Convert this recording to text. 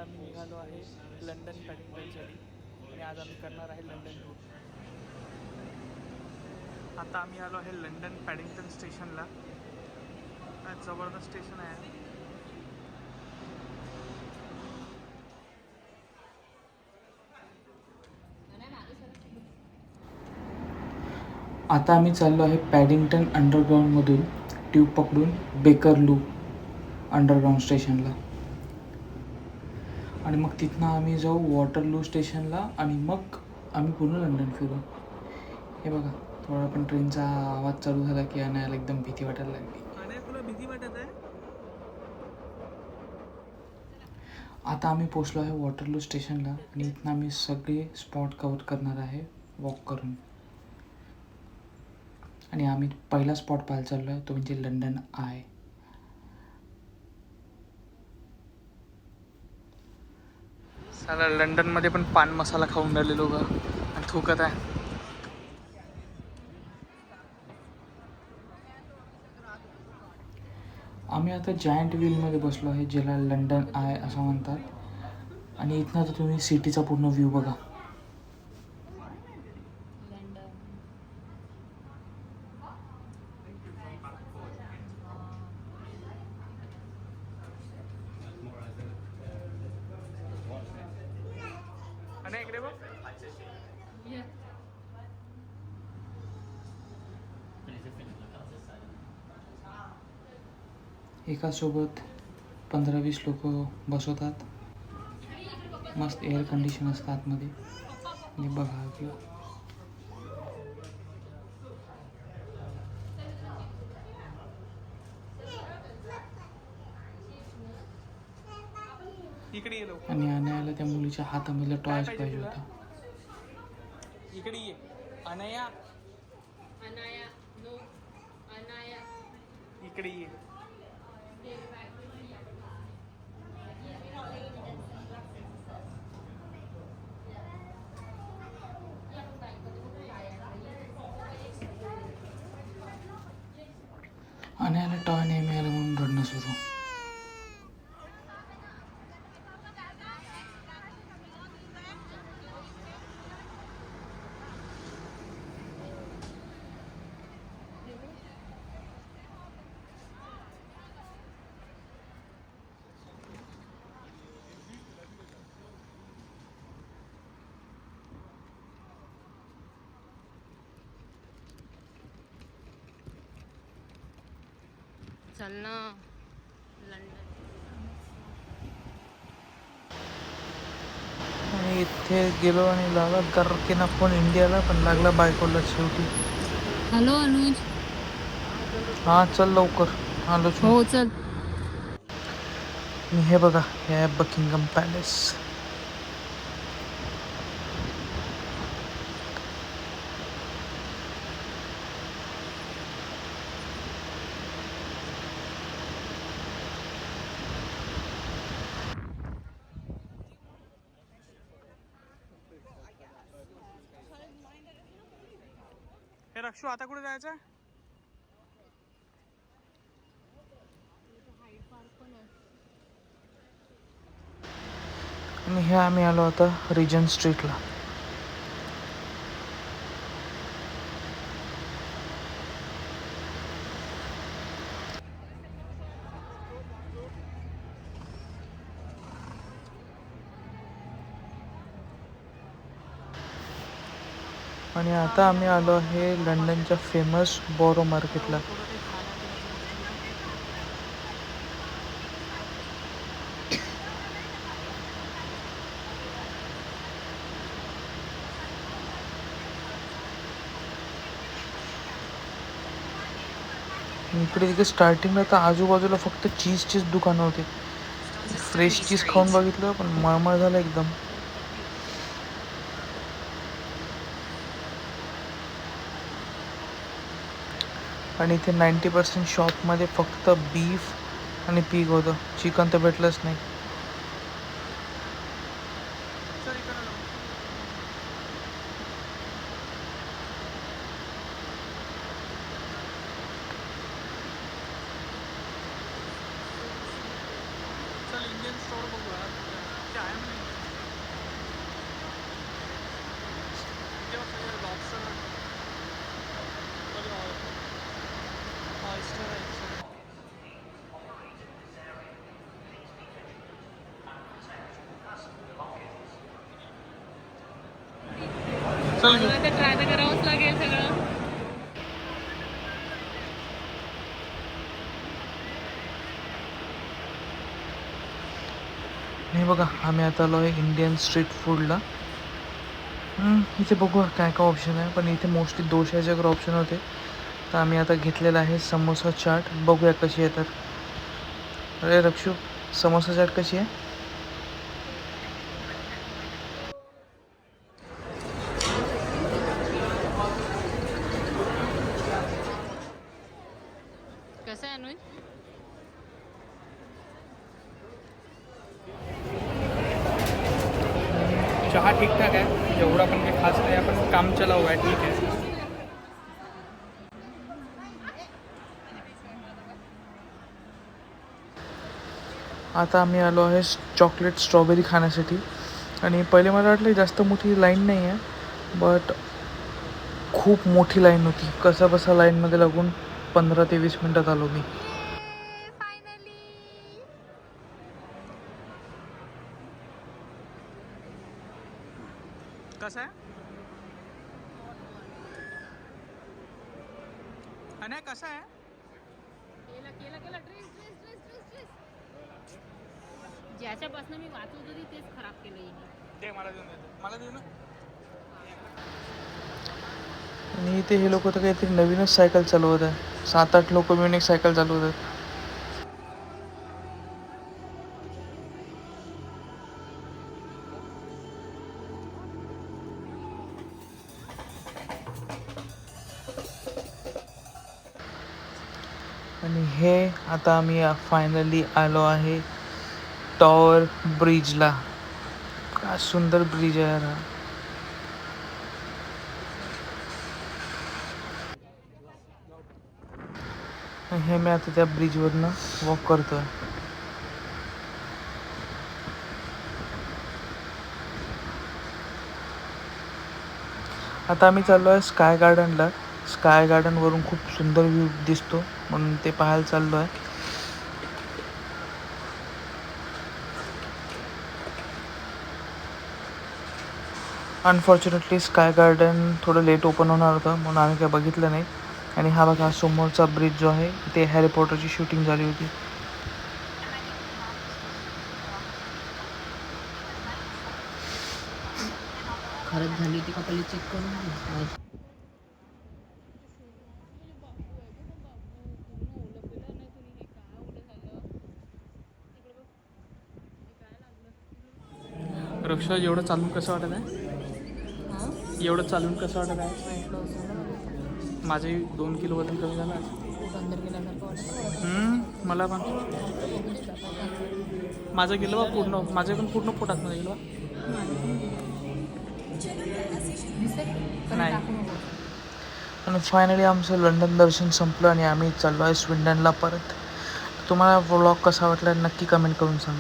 आता आम्ही निघालो आहे लंडन पॅडिंग्टनसाठी आणि आज आम्ही करणार आहे लंडन टूर. आता आम्ही आलो आहे लंडन पॅडिंग्टन स्टेशनला. जबरदस्त स्टेशन आहे. आता आम्ही चाललो आहे पॅडिंग्टन अंडरग्राऊंडमधून ट्यूब पकडून बेकरलू अंडरग्राऊंड स्टेशनला आणि मग तिथनं आम्ही जाऊ वॉटरलू स्टेशनला आणि मग आम्ही पूर्ण लंडन फिरू. हे बघा, थोडा पण ट्रेनचा आवाज चालू झाला की आणायला एकदम भीती वाटायला लागली. तुला भीती वाटत आहे? आता आम्ही पोचलो आहे वॉटरलू स्टेशनला आणि इथनं आम्ही सगळे स्पॉट कवर करणार आहे वॉक करून. आणि आम्ही पहिला स्पॉट पाहायला चाललो आहे तो म्हणजे लंडन आय. साला लंडनमध्ये पण पान मसाला खाऊन राहिले लोक आणि थुकत आहे. आम्ही आता जायंट व्हीलमध्ये बसलो आहे ज्याला लंडन आय असं म्हणतात. आणि इथनं आता तुम्ही सिटीचा पूर्ण व्ह्यू बघा. इकडे बघ. एकासोबत 15-20 लोक बसवतात. मस्त एअर कंडिशन असतं आतमध्ये. आणि बघा किंवा आणि अनायाला त्या मुलीच्या हातामधला टॉयच पाहिजे होता. इकडे ये अनाया, अनाया नो, अनाया इकडे ये. अनायाला टॉय नाही मिळाला म्हणून रडणं सुरू. चल ना लंडन. आणि इथे गेलो आणि लागला गर्रकेना फोन इंडियाला, पण लागला बायकोला शेवटी. हॅलो अनुज. हां चल लवकर आलो. हो चल. हे बघा, हे आहे बकिंगम पॅलेस. हे रक्षू आता कुठे जायचं? आणि हे आम्ही आलो आता रिजन स्ट्रीटला. आणि आता आम्ही आलो आहे लंडनच्या फेमस बोरो मार्केटला. इकडे तिथे स्टार्टिंगला तर आजूबाजूला फक्त चीजचीच दुकानं होती. फ्रेश चीज खाऊन बघितलं पण मळमळ झालं एकदम. आणि इथे 90% शॉपमध्ये फक्त बीफ आणि पीग होतं. चिकन तर भेटलंच नाही. चल घेऊ. मला ते ट्राय तर करावंच लागेल सगळं. नाही बघा, आम्ही आता आलो आहे इंडियन स्ट्रीट फूडला. इथे बघू काय काय ऑप्शन आहे, पण इथे मोस्टली डोशाचे वगैरे ऑप्शन होते. तर आम्ही आता घेतलेला आहे समोसा चाट. बघूया कशी आहे तर. अरे रक्षू, समोसा चाट कशी आहे? कसं आहे अनुज? चहा ठीकठाक आहे, जेवढा पण काही खास नाही, आपण काम चलावं आहे, ठीक आहे. आता आम्ही आलो आहे चॉकलेट स्ट्रॉबेरी खाण्यासाठी. आणि पहिले मला वाटलं जास्त मोठी लाईन नाही आहे, बट खूप मोठी लाईन होती. कसा बसा लाईनमध्ये लागून 15 ते 20 मिनटात आलो मी. कसं आहे? आणि कसं आहे? ज्याच्यापासून मी वाचवत होती तेच खराब केलं हिने. ते मला देऊ ना. आणि इथे हे लोक तर काहीतरी नवीनच सायकल चालवत आहे. 7-8 लोक मिळून एक सायकल चालवत आहेत. आणि हे आता आम्ही फायनली आलो आहे टॉवर ब्रिजला. काय सुंदर ब्रिज आहे यार हा. हे मी आता त्या ब्रिजवरनं वॉक करतोय. आता आम्ही चाललो आहे स्काय गार्डनला. स्काय गार्डनवरून खूप सुंदर व्ह्यू दिसतो, म्हणून ते पाहायला चाललो आहे. अनफॉर्च्युनेटली स्काय गार्डन थोडं लेट ओपन होणार होतं, म्हणून आम्ही काय बघितलं नाही. आणि हा बघा समोरचा ब्रिज जो आहे, ते हॅरी पॉटरची शूटिंग झाली होती. खरंच झाली होती का पहिले चेक करून. रक्षा, एवढं चालून कसं वाटत आहे? एवढं चालून कसं वाटत आहे? माझे 2 किलो वजन कमी झालं आज. मला पण माझं गेलं बा पूर्ण. माझं पण पूर्ण पोटात माझं गेलं बा. नाही. आणि फायनली आमचं लंडन दर्शन संपलं आणि आम्ही चाललो आहे स्विडनला परत. तुम्हाला व्लॉग कसा वाटला नक्की कमेंट करून सांगा.